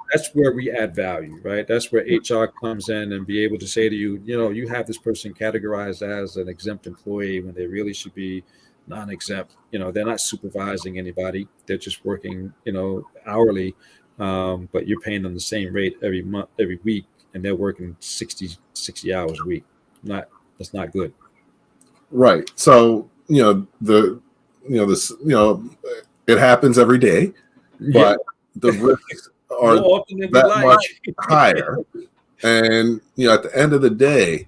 we add value, right? That's where HR comes in and be able to say to you, you have this person categorized as an exempt employee when they really should be non-exempt. They're not supervising anybody. They're just working, hourly, but you're paying them the same rate every month, every week, and they're working 60 hours a week. That's not good. Right. So, it happens every day, but the risks are that much higher. And, at the end of the day,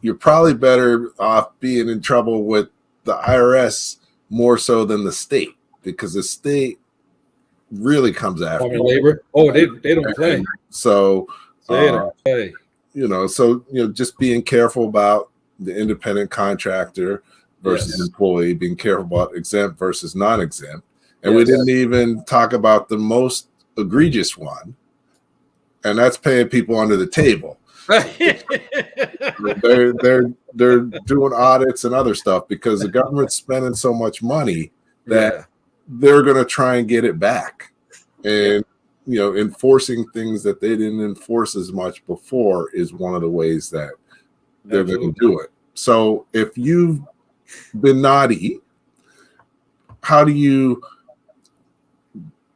you're probably better off being in trouble with the IRS more so than the state, because the state really comes after you. Labor. Oh, they don't play. And so, they don't play. Just being careful about the independent contractor versus employee, being careful about exempt versus non-exempt. And we didn't even talk about the most egregious one, and that's paying people under the table. they're doing audits and other stuff because the government's spending so much money that they're going to try and get it back. And, enforcing things that they didn't enforce as much before is one of the ways that they're going to do it. So if you've been naughty, how do you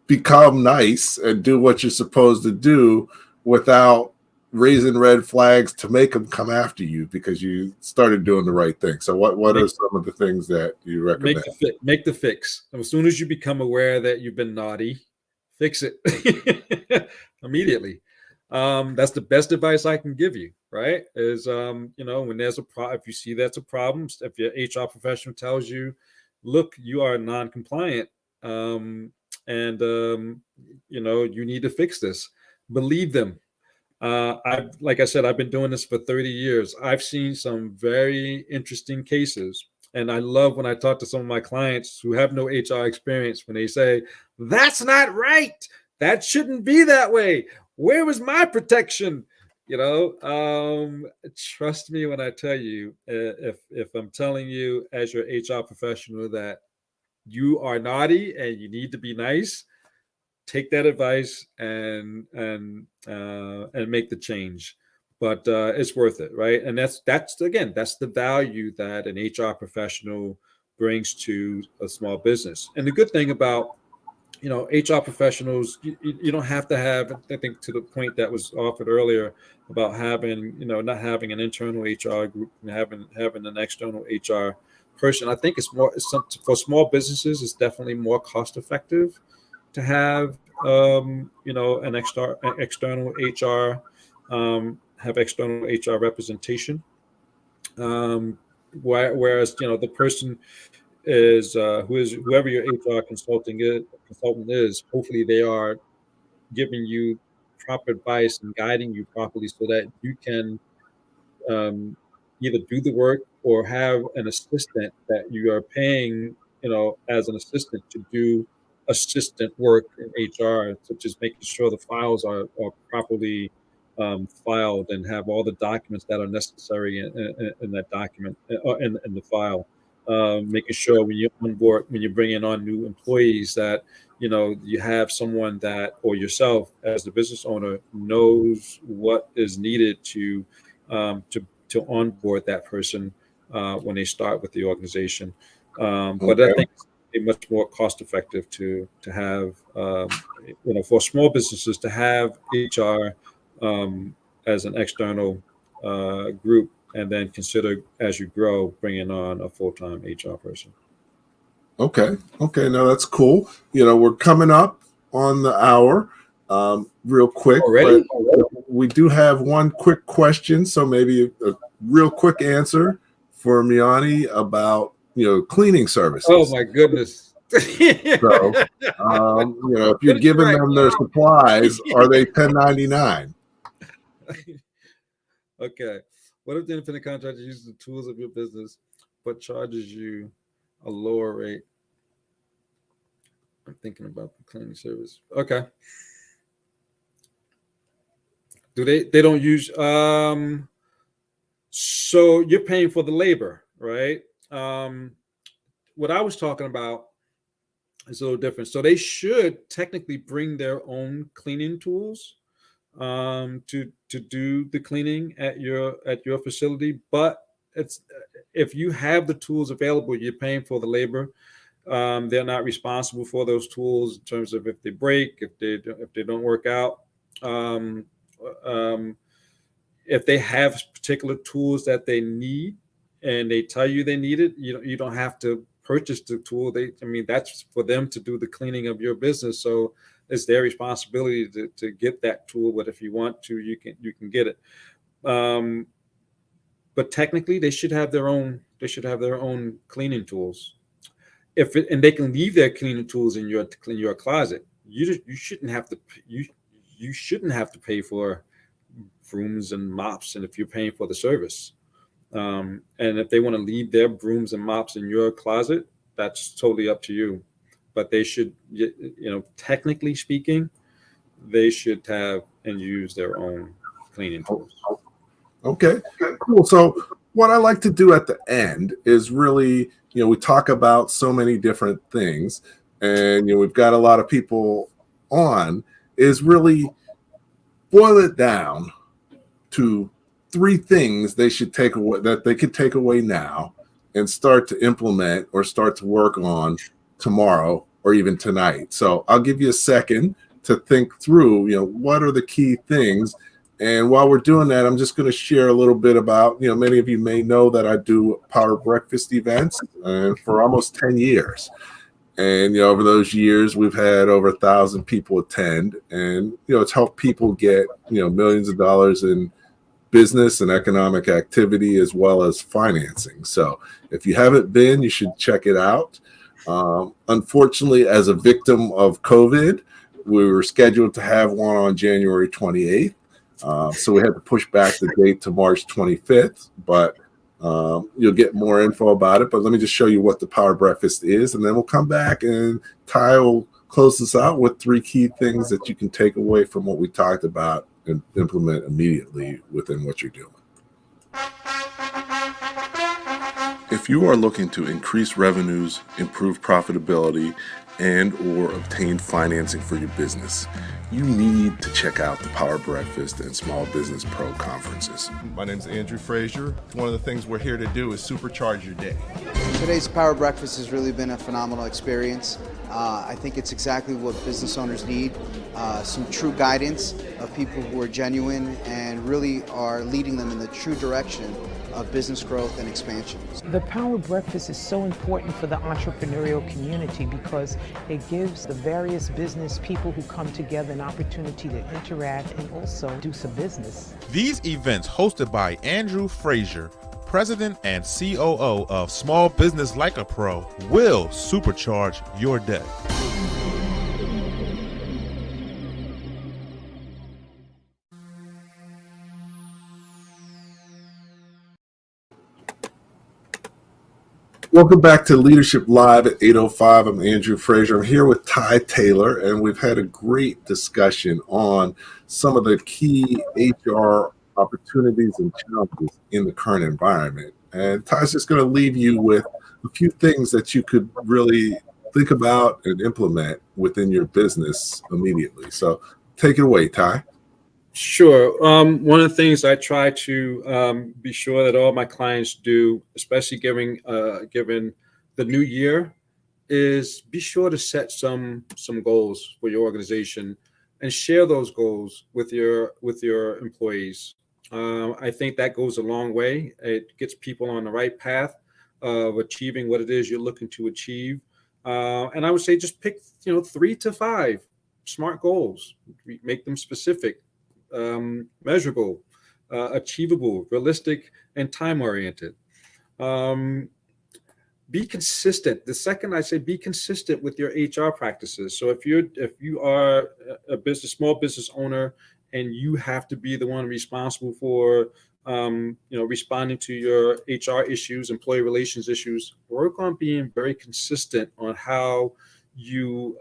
become nice and do what you're supposed to do without raising red flags to make them come after you because you started doing the right thing? So what are some of the things that you recommend? Make the fix. As soon as you become aware that you've been naughty, fix it immediately. That's the best advice I can give you, right? Is when there's a if you see that's a problem, if your HR professional tells you, look, you are non-compliant, and you need to fix this, believe them. Like I said, I've been doing this for 30 years. I've seen some very interesting cases. And I love when I talk to some of my clients who have no HR experience, when they say, that's not right. That shouldn't be that way. Where was my protection? Trust me when I tell you, if I'm telling you as your HR professional that you are naughty and you need to be nice, take that advice and make the change. But it's worth it, right? And that's the value that an HR professional brings to a small business. And the good thing about HR professionals, you don't have to have, I think, to the point that was offered earlier about having, not having an internal HR group and having an external HR person. I think for small businesses, it's definitely more cost effective to have an external HR, have external HR representation. Whereas the person is whoever your HR consultant is. Hopefully, they are giving you proper advice and guiding you properly so that you can either do the work or have an assistant that you are paying, as an assistant to do assistant work in HR, such as making sure the files are properly filed and have all the documents that are necessary in that document in the file. Making sure when you're bringing on new employees that you have someone that, or yourself as the business owner, knows what is needed to onboard that person when they start with the organization. But I think it's much more cost effective to have for small businesses to have HR as an external group, and then consider, as you grow, bringing on a full-time HR person. Okay. No, that's cool. We're coming up on the hour. Real quick, Already? But we do have one quick question, so maybe a real quick answer for Miani about cleaning services. Oh my goodness! So, if you're giving them their supplies, are they 1099? Okay. What if the independent contractor uses the tools of your business but charges you a lower rate? I'm thinking about the cleaning service. Okay. They don't use so you're paying for the labor, right? What I was talking about is a little different. So they should technically bring their own cleaning tools to do the cleaning at your facility. But it's, if you have the tools available, you're paying for the labor. They're not responsible for those tools in terms of if they break, if they don't work out. If they have particular tools that they need and they tell you they need it, you don't have to purchase the tool. That's for them to do the cleaning of your business. So it's their responsibility to get that tool. But if you want to, you can get it. But technically, they should have their own cleaning tools. And they can leave their cleaning tools in your closet. You shouldn't have to. You shouldn't have to pay for brooms and mops, and if you're paying for the service. And if they want to leave their brooms and mops in your closet, that's totally up to you. But they should, technically speaking, they should have and use their own cleaning tools. Okay, cool. So what I like to do at the end is really, we talk about so many different things, and we've got a lot of people on, is really boil it down to 3 things they should take away, that they could take away now and start to implement or start to work on tomorrow or even tonight. So I'll give you a second to think through, what are the key things. And while we're doing that, I'm just going to share a little bit about, many of you may know that I do power breakfast events for almost 10 years. And, over those years, we've had over 1,000 people attend, and, it's helped people get, millions of dollars in business and economic activity as well as financing. So if you haven't been, you should check it out. Unfortunately, as a victim of COVID, we were scheduled to have one on January 28th. So we had to push back the date to March 25th, but you'll get more info about it. But let me just show you what the Power Breakfast is, and then we'll come back and Tye will close this out with 3 key things that you can take away from what we talked about and implement immediately within what you're doing. If you are looking to increase revenues, improve profitability, and or obtain financing for your business, you need to check out the Power Breakfast and Small Business Pro conferences. My name is Andrew Frazier. One of the things we're here to do is supercharge your day. Today's Power Breakfast has really been a phenomenal experience. I think it's exactly what business owners need, some true guidance of people who are genuine and really are leading them in the true direction of business growth and expansion. The Power Breakfast is so important for the entrepreneurial community because it gives the various business people who come together an opportunity to interact and also do some business. These events, hosted by Andrew Frazier, President and COO of Small Business Like a Pro, will supercharge your day. Welcome back to Leadership Live at 8:05. I'm Andrew Frazier. I'm here with Tye Taylor, and we've had a great discussion on some of the key HR opportunities and challenges in the current environment. And Tye's just going to leave you with a few things that you could really think about and implement within your business immediately. So take it away, Tye. Sure. One of the things I try to be sure that all my clients do, especially given the new year, is be sure to set some goals for your organization and share those goals with your employees. I think that goes a long way. It gets people on the right path of achieving what it is you're looking to achieve. And I would say just pick 3 to 5 SMART goals. Make them specific, measurable, achievable, realistic, and time-oriented. Be consistent. The second, I say be consistent with your HR practices. So if you are a small business owner and you have to be the one responsible for responding to your HR issues, employee relations issues, work on being very consistent on how you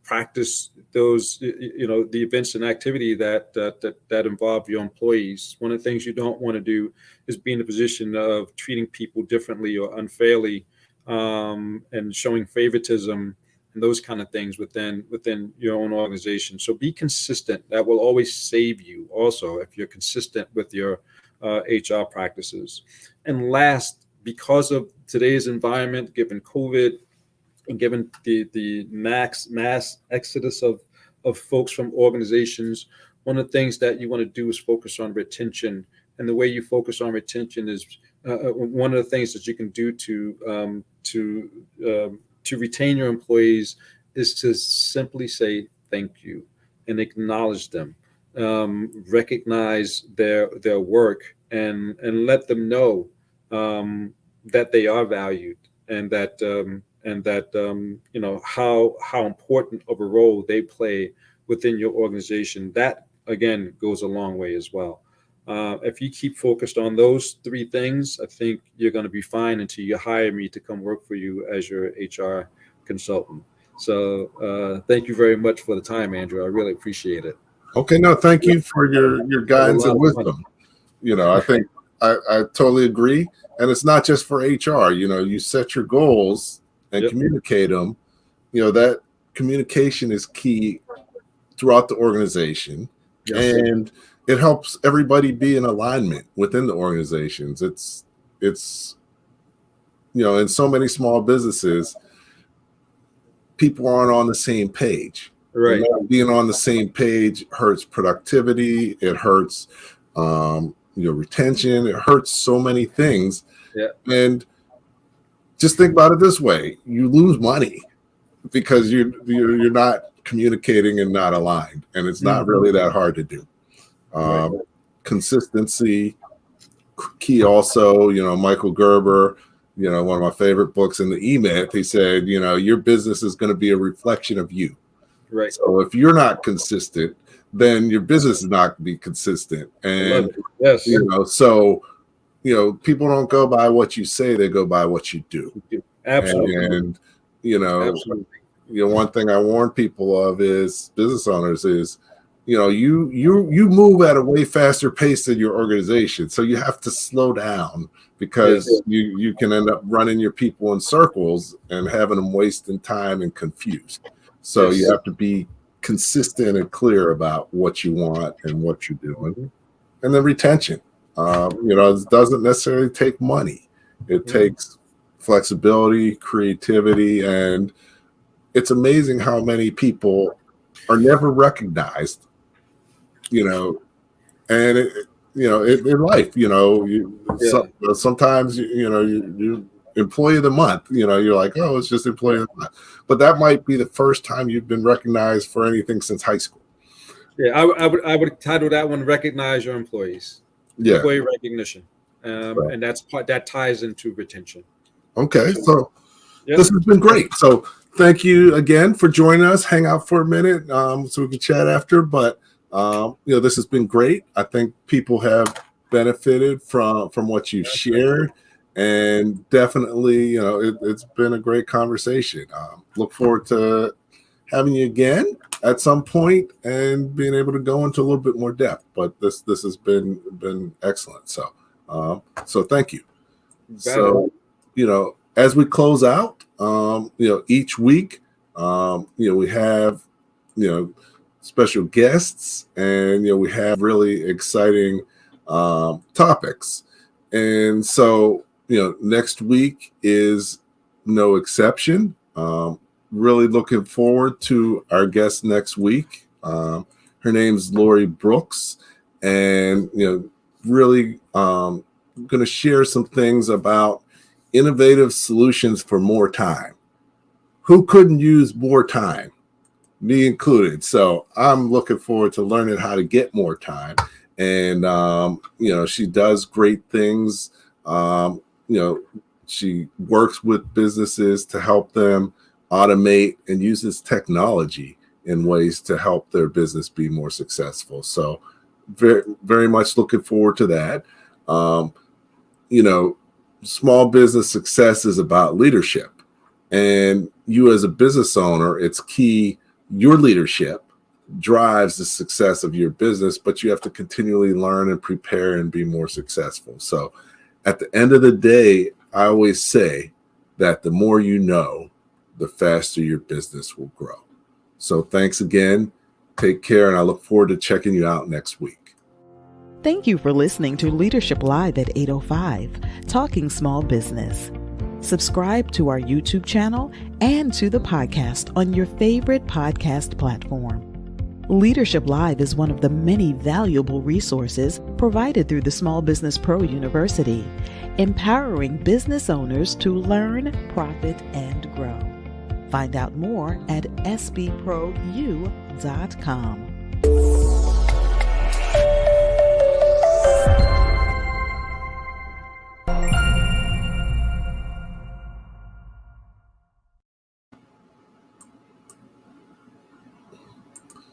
practice those, the events and activity that involve your employees. One of the things you don't want to do is be in a position of treating people differently or unfairly, and showing favoritism and those kind of things within your own organization. So be consistent. That will always save you also if you're consistent with your HR practices. And last, because of today's environment, given COVID, and given the mass exodus of folks from organizations, one of the things that you want to do is focus on retention. And the way you focus on retention is one of the things that you can do to retain your employees is to simply say thank you and acknowledge them, recognize their work, and let them know that they are valued, and that how important of a role they play within your organization. That again goes a long way as well. If you keep focused on those 3 things, I think you're going to be fine until you hire me to come work for you as your HR consultant. So thank you very much for the time, Andrew. I really appreciate it. Okay, no, thank you for your guidance and wisdom. I think I totally agree. And it's not just for HR. You set your goals and communicate them. That communication is key throughout the organization. Yes. And it helps everybody be in alignment within the organizations. It's in so many small businesses, people aren't on the same page. Right. Being on the same page hurts productivity. It hurts retention. It hurts so many things. Yeah. And just think about it this way: you lose money because you're not communicating and not aligned, and it's not really that hard to do. Consistency key. Also, Michael Gerber, one of my favorite books in the E-Myth, he said, your business is going to be a reflection of you. Right. So if you're not consistent, then your business is not going to be consistent. And yes, so people don't go by what you say; they go by what you do. Absolutely. And one thing I warn people of is business owners is, you move at a way faster pace than your organization. So you have to slow down, because you can end up running your people in circles and having them wasting time and confused. So you have to be consistent and clear about what you want and what you're doing. And then retention, it doesn't necessarily take money. It takes flexibility, creativity, and it's amazing how many people are never recognized, and in life, sometimes, you employee of the month, you're like, oh, it's just employee of the month. But that might be the first time you've been recognized for anything since high school. Yeah, I would title that one "Recognize Your Employees." Yeah. Employee recognition. And that ties into retention. Okay. So this has been great. So thank you again for joining us. Hang out for a minute so we can chat after. But this has been great. I think people have benefited from what you've shared, and definitely, it's been a great conversation. Look forward to having you again at some point and being able to go into a little bit more depth. But this has been excellent. So thank you. So as we close out, each week, we have special guests, and we have really exciting topics. And so next week is no exception. Really looking forward to our guest next week. Her name's Lori Brooks, and really going to share some things about innovative solutions for more time. Who couldn't use more time? Me included. So I'm looking forward to learning how to get more time. And she does great things. She works with businesses to help them automate and uses technology in ways to help their business be more successful. So very, very much looking forward to that. Small business success is about leadership, and you as a business owner, it's key. Your leadership drives the success of your business, but you have to continually learn and prepare and be more successful. So at the end of the day, I always say that the more you know, the faster your business will grow. So thanks again. Take care, and I look forward to checking you out next week. Thank you for listening to Leadership Live at 8:05, Talking Small Business. Subscribe to our YouTube channel and to the podcast on your favorite podcast platform. Leadership Live is one of the many valuable resources provided through the Small Business Pro University, empowering business owners to learn, profit, and grow. Find out more at sbpro.u.com.